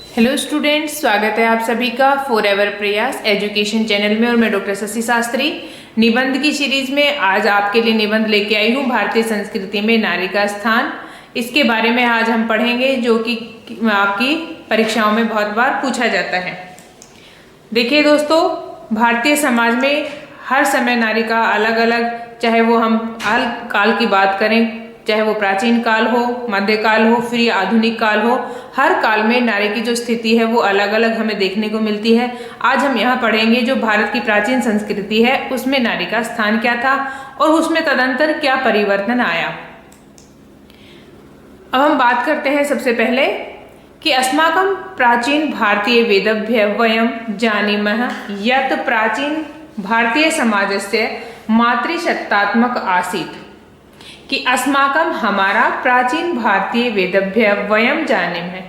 Hello students, स्वागत है आप सभी का फॉरएवर प्रयास एजुकेशन चैनल में। और मैं डॉक्टर शशि शास्त्री निबंध की सीरीज में आज आपके लिए निबंध लेके आई हूँ, भारतीय संस्कृति में नारी का स्थान। इसके बारे में आज हम पढ़ेंगे, जो कि आपकी परीक्षाओं में बहुत बार पूछा जाता है। देखिए दोस्तों, भारतीय समाज में हर समय नारी का अलग अलग, चाहे वो हम काल की बात करें, चाहे वो प्राचीन काल हो, मध्यकाल हो, फिर आधुनिक काल हो, हर काल में नारी की जो स्थिति है वो अलग अलग हमें देखने को मिलती है। आज हम यहाँ पढ़ेंगे जो भारत की प्राचीन संस्कृति है उसमें नारी का स्थान क्या था और उसमें तदंतर क्या परिवर्तन आया। अब हम बात करते हैं सबसे पहले कि अस्माकं प्राचीन भारतीय वेदभ्य वयं जानीमः यत् प्राचीन भारतीय समाजस्य मातृसत्तात्मक आसीत्। कि अस्माकं हमारा प्राचीन भारतीय वेदभ्य वयम जाने है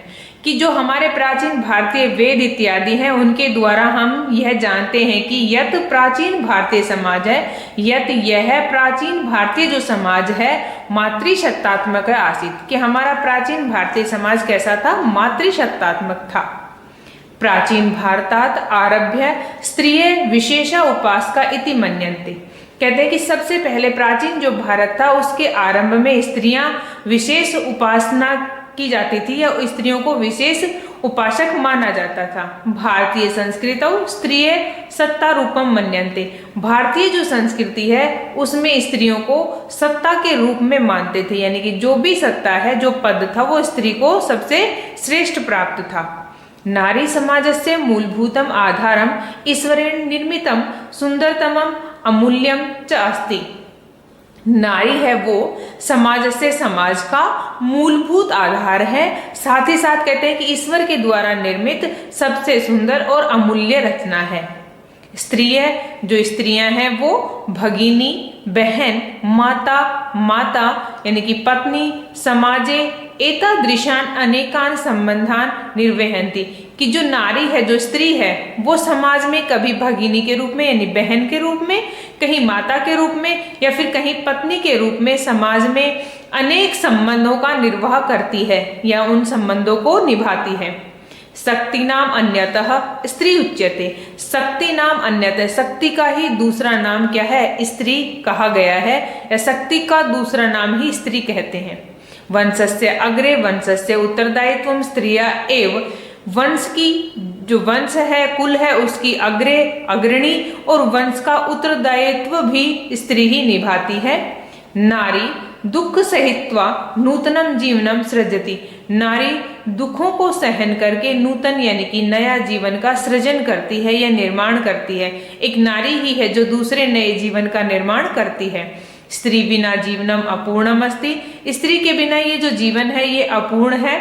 कि जो हमारे प्राचीन भारतीय वेद इत्यादि हैं उनके द्वारा हम यह जानते हैं कि यत प्राचीन भारतीय समाज है, यत यह प्राचीन भारतीय जो समाज है मातृसत्तात्मक आसीत, कि हमारा प्राचीन भारतीय समाज कैसा था, मातृसत्तात्मक था। प्राचीन भारतात आरभ्य स्त्रिय विशेषा उपासका इति मन्यन्ते। कहते हैं कि सबसे पहले प्राचीन जो भारत था उसके आरंभ में स्त्रियां विशेष उपासना की जाती थी या स्त्रियों को विशेष उपासक माना जाता था। भारतीय संस्कृतौ स्त्रिय सत्ता रूपम मन्यन्ते। भारतीय जो संस्कृति है उसमें स्त्रियों को सत्ता के रूप में मानते थे, यानी कि जो भी सत्ता है, जो पद था, वो स्त्री को सबसे श्रेष्ठ प्राप्त था। नारी समाजस्य मूलभूतम आधारम ईश्वरेण निर्मितम सुंदरतमम अमूल्यम च अस्ति। नारी है वो समाज से समाज का मूलभूत आधार है, साथ ही साथ कहते हैं कि ईश्वर के द्वारा निर्मित सबसे सुंदर और अमूल्य रचना है। स्त्रिय जो स्त्रियां हैं वो भगिनी, बहन, माता यानी कि पत्नी, समाजे एतादृशान अनेकान संबंधान निर्वहन्ति। कि जो नारी है, जो स्त्री है, वो समाज में कभी भगिनी के रूप में यानी बहन के रूप में, कहीं माता के रूप में या फिर कहीं पत्नी के रूप में समाज में अनेक संबंधों का निर्वाह करती है या उन संबंधों को निभाती है। शक्ति नाम अन्यतः स्त्री उच्यते। शक्ति नाम अन्यतः, शक्ति का ही दूसरा नाम क्या है, स्त्री कहा गया है, या शक्ति का दूसरा नाम ही स्त्री कहते हैं। वंशस्य अग्रे वंशस्य उत्तरदायित्वम स्त्रिया एव। वंश की जो वंश है, कुल है, उसकी अग्रणी और वंश का उत्तरदायित्व भी स्त्री ही निभाती है। नारी दुख सहित्वा नूतनम जीवनम सृजति। नारी दुखों को सहन करके नूतन यानी कि नया जीवन का सृजन करती है या निर्माण करती है। एक नारी ही है जो दूसरे नए जीवन का निर्माण करती है। स्त्री बिना जीवनम अपूर्णम अस्ति। स्त्री के बिना ये जो जीवन है ये अपूर्ण है।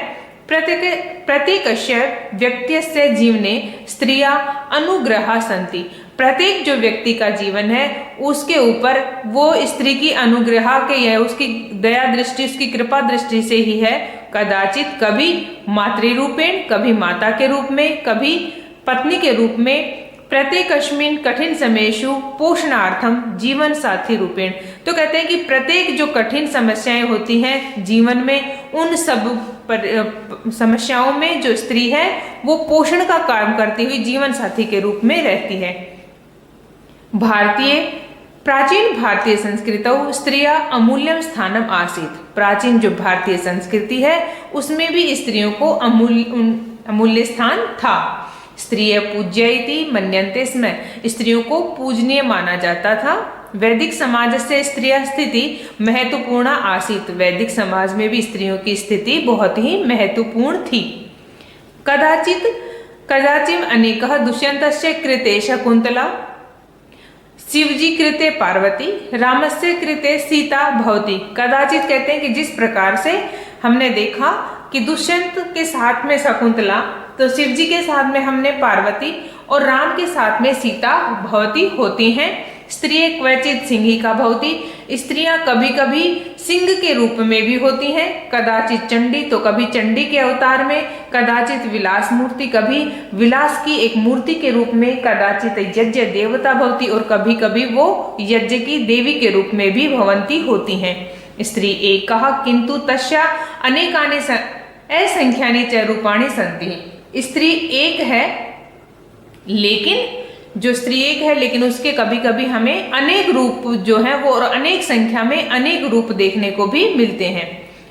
प्रत्येकस्य व्यक्तिस्य जीवने स्त्रिया अनुग्रहा सन्ति। प्रत्येक जो व्यक्ति का जीवन है उसके ऊपर वो स्त्री की अनुग्रह के या उसकी दया दृष्टि, उसकी कृपा दृष्टि से ही है। कदाचित कभी मातृरूपेण, कभी माता के रूप में, कभी पत्नी के रूप में, प्रत्येकस्मिन् कठिन समयेषु पोषणार्थम जीवन साथी रूपेण। तो कहते हैं कि प्रत्येक जो कठिन समस्याएं होती हैं जीवन में, उन सब समस्याओं में जो स्त्री है वो पोषण का काम करती हुई जीवन साथी के रूप में रहती है। प्राचीन भारतीय संस्कृतौ स्त्रिया अमूल्यम स्थानम आसीत्। प्राचीन जो भारतीय संस्कृति है उसमें भी स्त्रियों को अमूल्य स्थान था। स्त्रिय पूज्य इति मन्यन्ते स्म। स्त्रियों को पूजनीय माना जाता था। वैदिक समाज से स्त्रिया स्थिति महत्वपूर्ण आसीत्। वैदिक समाज में भी स्त्रियों की स्थिति बहुत ही महत्वपूर्ण थी। कदाचित अनेकः दुष्यन्तस्य कृते शकुन्तला, शिवजी कृते पार्वती, रामस्य कृते सीता भवति। कदाचित कहते हैं कि जिस प्रकार से हमने देखा कि दुष्यंत के साथ में शकुंतला, तो शिव जी के साथ में हमने पार्वती और राम के साथ में सीता भवती होती हैं। स्त्रिय क्वचित सिंहिका भवती। स्त्रियां कभी कभी सिंह के रूप में भी होती हैं। कदाचित चंडी, तो कभी चंडी के अवतार में, कदाचित विलास मूर्ति, कभी विलास की एक मूर्ति के रूप में, कदाचित यज्ञ देवता भवती और कभी कभी वो यज्ञ की देवी के रूप में भी भवंती होती हैं। स्त्री एक कहा किंतु तस्या अनेकानि असंख्यानि च रूपाणि सन्ति। स्त्री एक है, लेकिन जो स्त्री एक है लेकिन उसके कभी कभी हमें अनेक रूप जो है वो और अनेक संख्या में अनेक रूप देखने को भी मिलते हैं।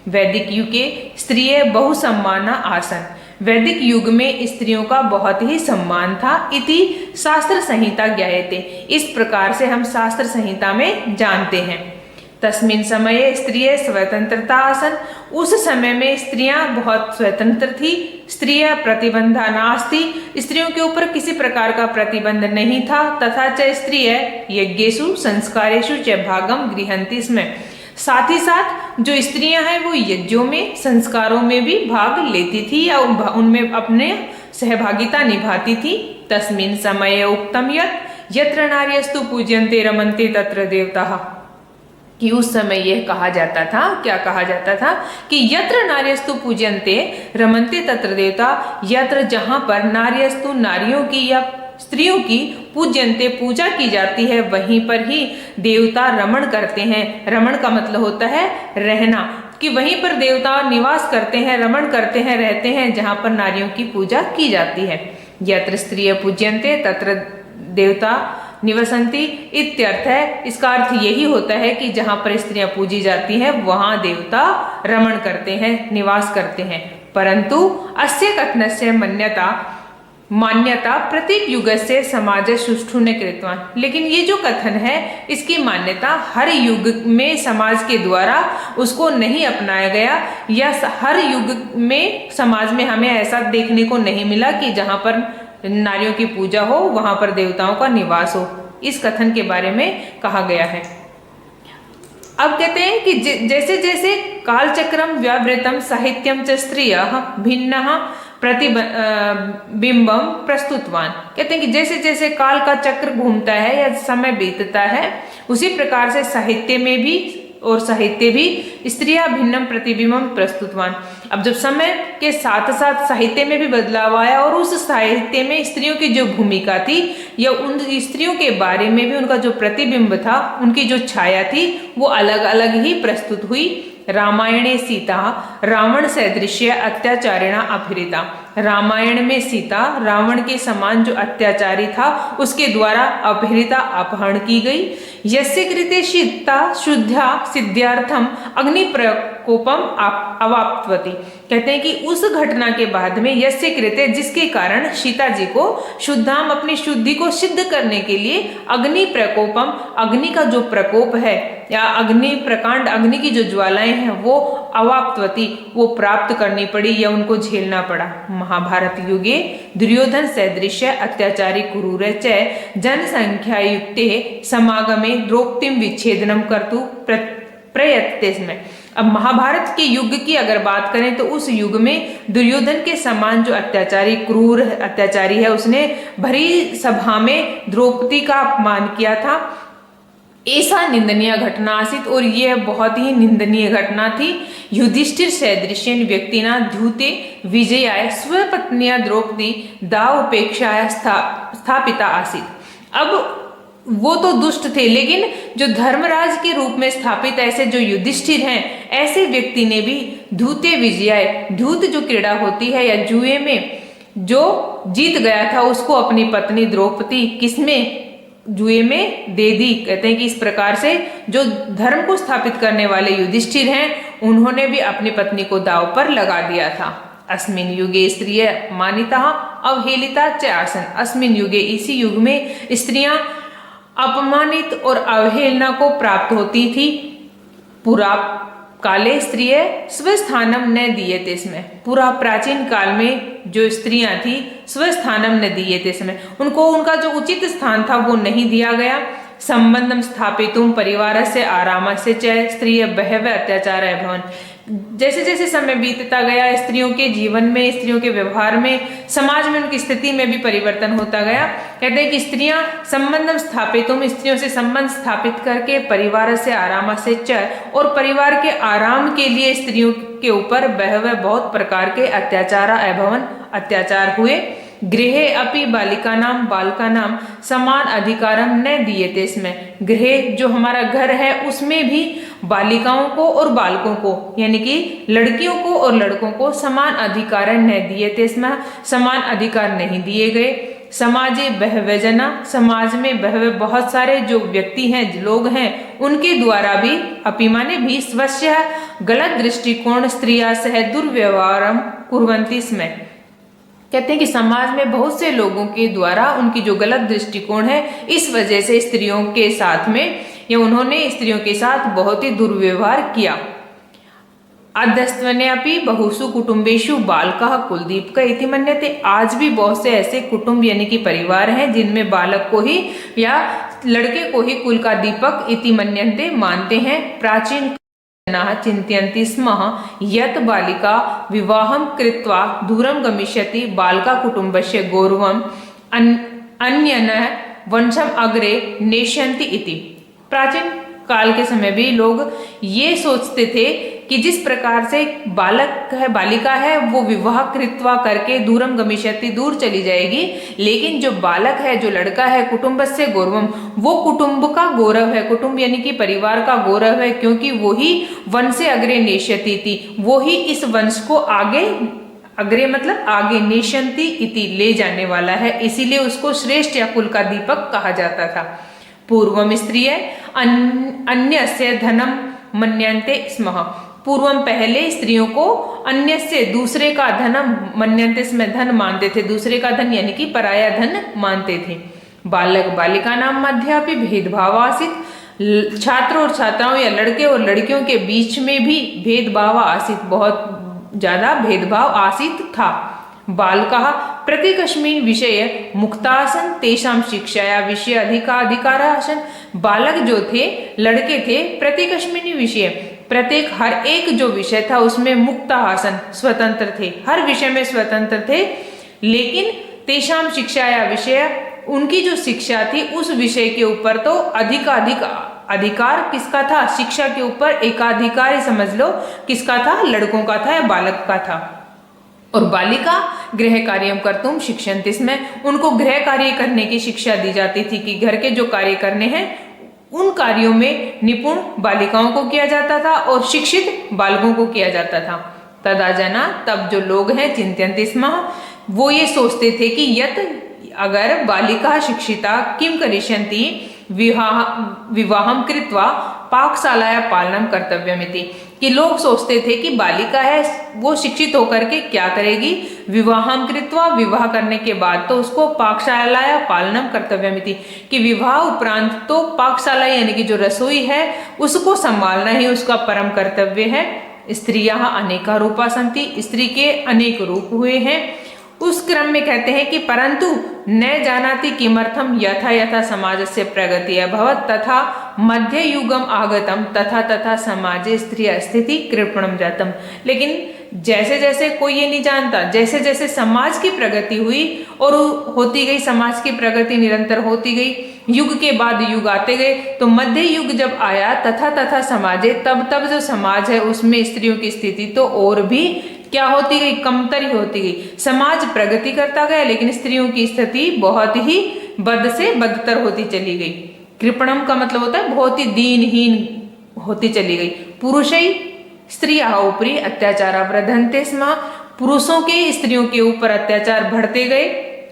वैदिक युग के स्त्रीय बहुसम्माना आसन। वैदिक युग में स्त्रियों का बहुत ही सम्मान था। इति शास्त्र संहिता ज्ञायते, इस प्रकार से हम शास्त्र संहिता में जानते हैं। तस्मिन समय स्त्रिय स्वतंत्रता आसन, उस समय में स्त्रियां बहुत स्वतंत्र थी। स्त्रिय प्रतिबंधा नास्ति, स्त्रियों के ऊपर किसी प्रकार का प्रतिबंध नहीं था। तथा च स्त्रिय यज्ञेषु संस्कारेषु च भागम गृहन्ति स्म, साथ ही साथ जो स्त्रियां हैं वो यज्ञों में संस्कारों में भी भाग लेती थी या उनमें अपने सहभागिता निभाती थी। तस्मिन समय उक्तम यत्र नार्यस्तु पूज्यन्ते रमन्ते तत्र देवताः, कि उस समय यह कहा जाता था, क्या कहा जाता था कि यत्र नार्यस्तु पूज्यन्ते रमन्ते तत्र देवता, यत्र जहां पर नार्यस्तु नारियों की या स्त्रियों की पूज्यन्ते पूजा की जाती है वहीं पर ही देवता रमण करते हैं। रमण का मतलब होता है रहना, कि वहीं पर देवता निवास करते हैं, रमण करते हैं, रहते हैं जहां पर नारियों की पूजा की जाती है। यत्र स्त्रिय पूज्यन्ते तत्र देवता निवसंती इत्यर्थ है। इसका अर्थ यही होता है कि जहां पर स्त्रियां पूजी जाती हैं वहां देवता रमण करते हैं, निवास करते हैं। परंतु अस्य कथनस्य मान्यता प्रत्येक युग से समाज सुष्ठु ने कृतवान, लेकिन ये जो कथन है इसकी मान्यता हर युग में समाज के द्वारा उसको नहीं अपनाया गया, या हर युग में समाज में हमें ऐसा देखने को नहीं मिला कि जहां पर नारियों की पूजा हो वहां पर देवताओं का निवास हो। इस कथन के बारे में कहा गया है। अब कहते हैं कि जैसे जैसे कालचक्रम व्यावृतम साहित्यम च स्त्रियः भिन्नः प्रतिबिंबम प्रस्तुतवान, कहते हैं कि जैसे जैसे काल का चक्र घूमता है या समय बीतता है उसी प्रकार से साहित्य में भी स्त्रियां भिन्नम प्रतिबिंबम प्रस्तुतवान। अब जब समय के साथ साथ साहित्य में भी बदलाव आया और उस साहित्य में स्त्रियों की जो भूमिका थी या उन स्त्रियों के बारे में भी उनका जो प्रतिबिंब था, उनकी जो छाया थी वो अलग अलग ही प्रस्तुत हुई। रामायणे सीता रावण सदृश्य अत्याचारिणा अपहृता, रामायण में सीता रावण के समान जो अत्याचारी था उसके द्वारा अपहृता, अपहरण की गई। यस्य कृते सीता शुद्धा सिद्ध्यार्थम अग्नि प्रकोपम अवाप्तवती, कहते हैं कि उस घटना के बाद में यस्य कृते, जिसके कारण सीता जी को शुद्धाम अपनी शुद्धि को सिद्ध करने के लिए अग्नि प्रकोपम, अग्नि का जो प्रकोप है या अग्नि प्रकांड, अग्नि की जो ज्वालाएं हैं वो अवाप्तवती, वो प्राप्त करनी पड़ी या उनको झेलना पड़ा। महाभारत युगे दुर्योधन सदृश्य अत्याचारी क्रूर च जनसंख्या युक्ते समागमे द्रौपदीम विच्छेदनम कर्तु प्रयत्ते स्म। अब महाभारत के युग की अगर बात करें तो उस युग में दुर्योधन के समान जो अत्याचारी क्रूर अत्याचारी है उसने भरी सभा में द्रौपदी का अपमान किया था। ऐसा निंदनीय घटना आसित, और यह बहुत ही निंदनीय घटना थी। युधिष्ठिर सदृश्यन व्यक्तिना धूते विजयाय स्वपत्निया द्रौपदी दाव उपेक्षाया स्थापिता आसित। अब वो तो दुष्ट थे, लेकिन जो धर्मराज के रूप में स्थापित ऐसे जो युधिष्ठिर हैं, ऐसे व्यक्ति ने भी धूते विजयाय, धूत जो क्रीड़ा होती है या जुए में जो जीत गया था उसको अपनी पत्नी द्रौपदी किसमें, जुए में दे दी। कहते हैं कि इस प्रकार से जो धर्म को स्थापित करने वाले युधिष्ठिर हैं उन्होंने भी अपनी पत्नी को दांव पर लगा दिया था। अस्मिन युगे स्त्रिय मानिता अवहेलिता च आसन, अस्मिन युगे, इसी युग में स्त्रियां अपमानित और अवहेलना को प्राप्त होती थी। पूरा काले स्त्रिय स्वस्थानम न दीयते स्म, पूरा प्राचीन काल में जो स्त्रियां थी स्वस्थानम न दीयते स्म, उनको उनका जो उचित स्थान था वो नहीं दिया गया। संबंधम स्थापितुम परिवार से आराम से च स्त्रिय बहव अत्याचार भवन, जैसे जैसे समय बीतता गया स्त्रियों के जीवन में, स्त्रियों के व्यवहार में, समाज में उनकी स्थिति में भी परिवर्तन होता गया। कहते हैं कि स्त्रियां संबंधम स्थापितुम, स्त्रियों से संबंध स्थापित करके परिवार से आराम से च, और परिवार के आराम के लिए स्त्रियों के ऊपर बहव बहुत प्रकार के अत्याचार अभवन, अत्याचार हुए। गृहे अपि बालिकानां बालकानां समान अधिकारम न दीयते स्म। गृह जो हमारा घर है उसमें भी बालिकाओं को और बालकों को यानी कि लड़कियों को और लड़कों को समान अधिकार न दीयते स्म, समान अधिकार नहीं दिए गए। समाजे बहवे जना, समाज में बहवे बहुत सारे जो व्यक्ति हैं लोग हैं उनके द्वारा भी अपि माने भी स्वस्य गलत दृष्टिकोण स्त्रिया सह दुर्व्यवहारम कुर्वन्ति स्म। कहते हैं कि समाज में बहुत से लोगों के द्वारा उनकी जो गलत दृष्टिकोण है इस वजह से स्त्रियों के साथ में या उन्होंने स्त्रियों के साथ बहुत ही दुर्व्यवहार किया। अध्यस्त्वन्यापि बहुषु कुटुंबेषु बालकः कुलदीपक इति मन्यते। आज भी बहुत से ऐसे कुटुंब यानी कि परिवार हैं जिनमें बालक को ही या लड़के को ही कुल का दीपक इति मन्यन्ते मानते हैं। प्राचीन जनाः चिन्तयन्ति स्म यत् बालिका विवाहं कृत्वा दूरं गमिष्यति बालका कुटुम्बस्य गौरवम् अन्यनः वंशम् अग्रे नेष्यन्ति इति। प्राचीन काल के समय भी लोग ये सोचते थे कि जिस प्रकार से बालक है बालिका है वो विवाह कृत्वा करके दूरम गमिष्यति दूर चली जाएगी, लेकिन जो बालक है जो लड़का है कुटुंबस्य गौरवम वो कुटुंब का गौरव है, कुटुंब यानी कि परिवार का गौरव है, क्योंकि वो ही वंशे अग्रे नेष्यति थी, वो ही इस वंश को आगे अग्रे मतलब आगे नेष्यन्ति इति ले जाने वाला है, इसीलिए उसको श्रेष्ठ या कुल का दीपक कहा जाता था। पूर्वम स्त्रिय अन्यस्य धनम मन्यन्ते स्म। पूर्वम पहले स्त्रियों को अन्य से दूसरे का धनम मन्यन्ते स्म धन मानते थे, दूसरे का धन यानी कि पराया धन मानते थे। बालक बालिका नाम मध्य भी भेदभाव आसित। छात्रों और छात्राओं या लड़के और लड़कियों के बीच में भी भेदभाव आसित, बहुत ज्यादा भेदभाव आसित था। बालकाः प्रत्येकस्मिन् विषये मुक्तासन तेषां शिक्षाया विषय अधिकार आसन। बालक जो थे लड़के थे प्रत्येकस्मिन् विषय प्रत्येक हर एक जो विषय था उसमें मुक्त आसन स्वतंत्र थे, हर विषय में स्वतंत्र थे, लेकिन तेषां शिक्षाया विषय उनकी जो शिक्षा थी उस विषय के ऊपर तो अधिकाधिक अधिकार किसका था, शिक्षा के ऊपर एकाधिकार समझ लो किसका था, लड़कों का था या बालक का था। और बालिका गृह कार्यम कर्तुम शिक्षन्ति स्म। उनको गृह कार्य करने की शिक्षा दी जाती थी कि घर के जो कार्य करने हैं उन कार्यों में निपुण बालिकाओं को किया जाता था और शिक्षित बालकों को किया जाता था। तदा जना तब जो लोग हैं चिंत्यन्ति स्म, वो ये सोचते थे कि यत अगर बालिका शिक्षिता किम करिष्यन्ति विवाहम कृत्वा पाकशालाया पालनम कर्तव्यमिति, कि लोग सोचते थे कि बालिका है वो शिक्षित होकर के क्या करेगी, विवाहम कृत्वा विवाह करने के बाद तो उसको पाकशालाया पालनम कर्तव्यमिति, कि विवाह उपरांत तो पाकशाला यानी कि जो रसोई है उसको संभालना ही उसका परम कर्तव्य है। स्त्रियाः अनेका रूपा सन्ति, स्त्री के अनेक रूप हुए हैं। उस क्रम में कहते हैं कि परंतु न जानाति किमर्थम यथा यथा समाजस्य प्रगति अभवत् तथा मध्य युगम आगतम तथा तथा समाजे स्त्री स्थिति कृपणम जातम। लेकिन जैसे जैसे कोई ये नहीं जानता, जैसे जैसे समाज की प्रगति हुई और होती गई, समाज की प्रगति निरंतर होती गई, युग के बाद युग आते गए, तो मध्य युग जब आया तथा तथा समाजे तब तब जो समाज है उसमें स्त्रियों की स्थिति तो और भी क्या होती गई, कमतर ही होती गई। समाज प्रगति करता गया लेकिन स्त्रियों की स्थिति बहुत ही बद से बदतर होती चली गई। कृपणम का मतलब होता है बहुत ही दीनहीन होती चली गई। पुरुषै स्त्रियाः उपरि अत्याचार वर्धन्ते स्म। पुरुषों के स्त्रियों के ऊपर अत्याचार बढ़ते गए।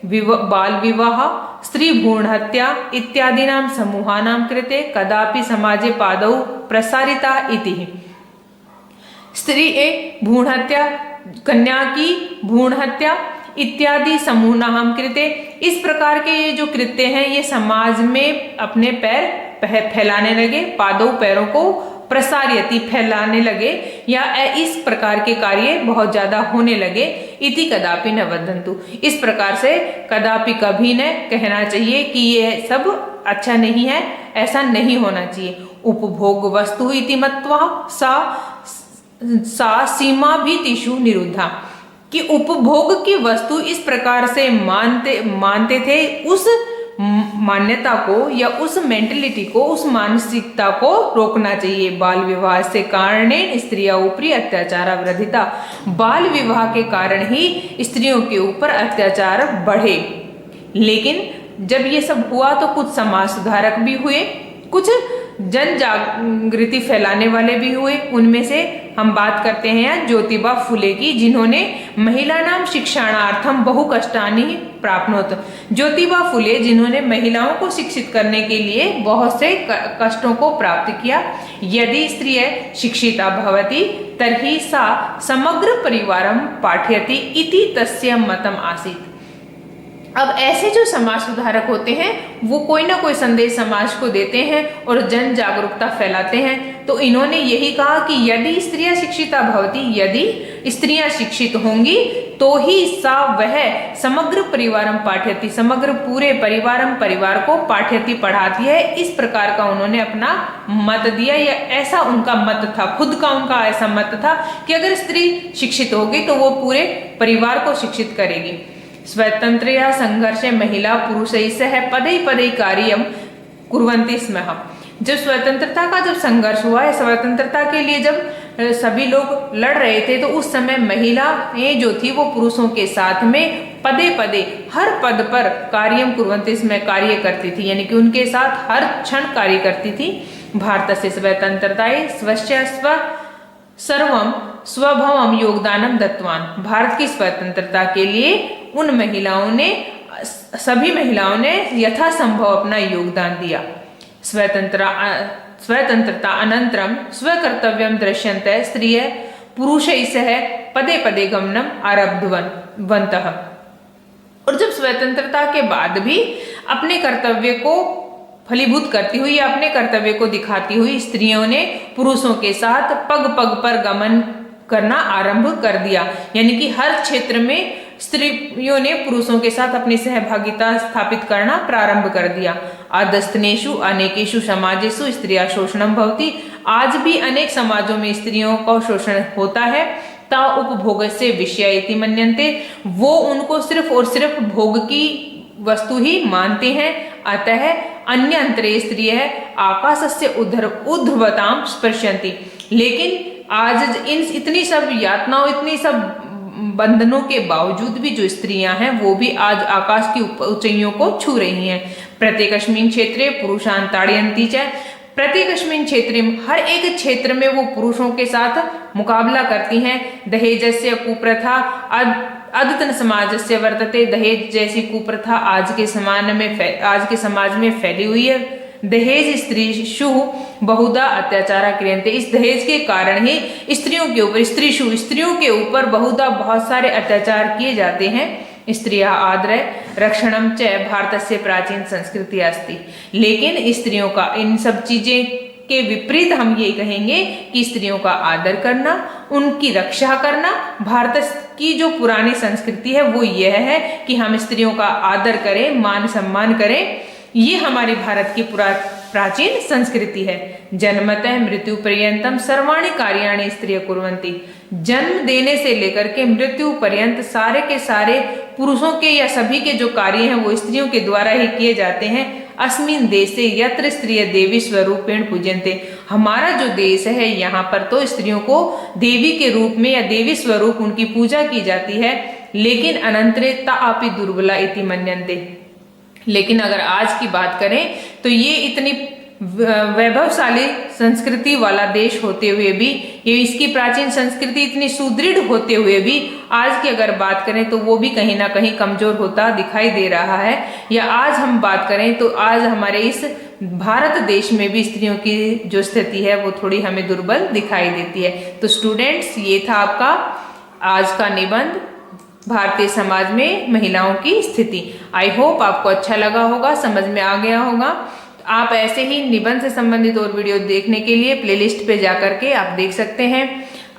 बाल विवाह, स्त्री भ्रूण हत्या इत्यादि नाम समूहानां कृते कदापि समाजे पादौ प्रसारिता इति। स्त्री एक भ्रूण हत्या, कन्या की भ्रूण हत्या इत्यादि समूहानां कृते, इस प्रकार के ये जो कृत्य हैं ये समाज में अपने पैर फैलाने लगे, पादों पैरों को प्रसार्यति फैलाने लगे, या इस प्रकार के कार्य बहुत ज्यादा होने लगे। इति कदापि न वदन्तु, इस प्रकार से कदापि कभी न कहना चाहिए कि ये सब अच्छा नहीं है, ऐसा नहीं होना चाहिए। उपभोग वस्तु इति मत्वा सा सीमा भी तिषु निरुद्धा, कि उपभोग की वस्तु इस प्रकार से मानते थे, उस मान्यता को या उस मेंटलिटी को, उस मानसिकता को रोकना चाहिए। बाल विवाह से कारणेन स्त्रियां ऊपरी अत्याचार वृद्धिता, बाल विवाह के कारण ही स्त्रियों के ऊपर अत्याचार बढ़े। लेकिन जब ये सब हुआ तो कुछ समाज सुधारक भी हुए, कुछ जन जागृति फैलाने वाले भी हुए। उनमें से हम बात करते हैं ज्योतिबा फुले की, जिन्होंने महिलानां शिक्षणार्थम बहु कष्टानि प्राप्नोत। ज्योतिबा फुले जिन्होंने महिलाओं को शिक्षित करने के लिए बहुत से कष्टों को प्राप्त किया। यदि स्त्री शिक्षिता भवति तर्हि सा समग्र परिवारं पाठयति इति तस्य मतम आसीत्। अब ऐसे जो समाज सुधारक होते हैं वो कोई ना कोई संदेश समाज को देते हैं और जन जागरूकता फैलाते हैं। तो इन्होंने यही कहा कि यदि स्त्रियां शिक्षिता भवति, यदि स्त्रियां शिक्षित होंगी तो ही सा वह समग्र परिवारम पाठयति, समग्र पूरे परिवार को पाठयति पढ़ाती है। इस प्रकार का उन्होंने अपना मत दिया, या ऐसा उनका मत था, खुद का उनका ऐसा मत था कि अगर स्त्री शिक्षित होगी तो वो पूरे परिवार को शिक्षित करेगी। स्वतंत्रया संघर्षे महिला पुरुषैः सह पदै पदै कार्यं कुर्वन्ति स्म। जब स्वतंत्रता का जब संघर्ष हुआ है, स्वतंत्रता के लिए जब सभी लोग लड़ रहे थे, तो उस समय महिलाएं जो थी वो पुरुषों के साथ में पदे पदे हर पद पर कार्यं कुर्वन्ति स्म, कार्य करती थी, यानी कि उनके साथ हर क्षण कार्य करती थी। भारतस्य स्वतंत्रतायै स्वस्य सर्वं स्वभवं योगदानम दत्तवान। भारत की स्वतंत्रता के लिए उन महिलाओं ने, सभी महिलाओं ने यथासंभव अपना योगदान दिया। स्वतंत्रता अनंतरम स्वकर्तव्यं दृश्यन्ते स्त्रियः पुरुषैः सह पदे पदे गमनम आरब्धवन्तः। और जब स्वतंत्रता के बाद भी अपने कर्तव्य को फलीभूत करती हुई, अपने कर्तव्य को दिखाती हुई स्त्रियों ने पुरुषों के साथ पग पग पर गमन करना आरंभ कर दिया, यानी कि हर क्षेत्र में स्त्रियों ने पुरुषों के साथ अपनी सहभागिता स्थापित करना प्रारंभ कर दिया। आदस्तनेषु अनेकेषु समाजेषु स्त्रिया शोषणं भवति। आज भी अनेक समाजों में स्त्रियों का शोषण होता है। ता उपभोगस्य विषया इति मन्यन्ते, वो उनको सिर्फ और सिर्फ भोग की वस्तु ही मानते हैं। अतः अन्यंतरे स्त्रियः आकाशस्य ऊर्ध्वतां स्पृशन्ति। लेकिन आज इन इतनी सब यातनाओं, इतनी सब बंधनों के बावजूद भी जो स्त्रियां हैं वो भी आज आकाश की ऊंचाइयों को छू रही हैं। प्रत्येकस्मिन् क्षेत्रे पुरुषान् ताडयन्ति च, प्रत्येकस्मिन् क्षेत्रे हर एक क्षेत्र में वो पुरुषों के साथ मुकाबला करती हैं। दहेजस्य कुप्रथा अद्यतन समाजस्य वर्तते। दहेज जैसी कुप्रथा आज के समाज में फैली हुई है। दहेज स्त्रीषु बहुधा अत्याचार क्रियन्ते। इस दहेज के कारण ही स्त्रियों के ऊपर, स्त्रियों के ऊपर बहुधा बहुत सारे अत्याचार किए जाते हैं। स्त्रियाः आदरः रक्षणं च भारतस्य प्राचीन संस्कृति अस्ति। लेकिन स्त्रियों का इन सब चीजें के विपरीत हम ये कहेंगे कि स्त्रियों का आदर करना, उनकी रक्षा करना, भारत की जो पुरानी संस्कृति है वो यह है कि हम स्त्रियों का आदर करें, मान सम्मान करें। ये हमारी भारत की प्राचीन संस्कृति है। जन्मतः मृत्यु पर्यंतम सर्वाणि कार्याणि स्त्रियः कुर्वन्ति। जन्म देने से लेकर के मृत्यु पर्यंत सारे के सारे पुरुषों के या सभी के जो कार्य हैं वो स्त्रियों के द्वारा ही किए जाते हैं। अस्मिन् देशे यत्र स्त्रियः देवी स्वरूपेण पूज्यन्ते। हमारा जो देश है यहाँ पर तो स्त्रियों को देवी के रूप में या देवी स्वरूप उनकी पूजा की जाती है। लेकिन अनंतरे तापि दुर्बला इति मन्यन्ते। लेकिन अगर आज की बात करें तो ये इतनी वैभवशाली संस्कृति वाला देश होते हुए भी, ये इसकी प्राचीन संस्कृति इतनी सुदृढ़ होते हुए भी आज की अगर बात करें तो वो भी कहीं ना कहीं कमजोर होता दिखाई दे रहा है। या आज हम बात करें तो आज हमारे इस भारत देश में भी स्त्रियों की जो स्थिति है वो थोड़ी हमें दुर्बल दिखाई देती है। तो स्टूडेंट्स, ये था आपका आज का निबंध, भारतीय समाज में महिलाओं की स्थिति। आई होप आपको अच्छा लगा होगा, समझ में आ गया होगा। आप ऐसे ही निबंध से संबंधित और वीडियो देखने के लिए प्लेलिस्ट पे जाकर के आप देख सकते हैं।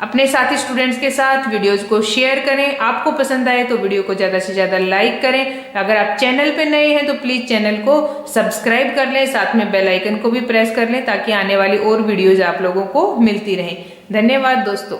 अपने साथी स्टूडेंट्स के साथ वीडियोस को शेयर करें। आपको पसंद आए तो वीडियो को ज़्यादा से ज़्यादा लाइक करें। अगर आप चैनल पे नए हैं तो प्लीज़ चैनल को सब्सक्राइब कर लें, साथ में बेल आइकन को भी प्रेस कर लें ताकि आने वाली और वीडियोज़ आप लोगों को मिलती रहें। धन्यवाद दोस्तों।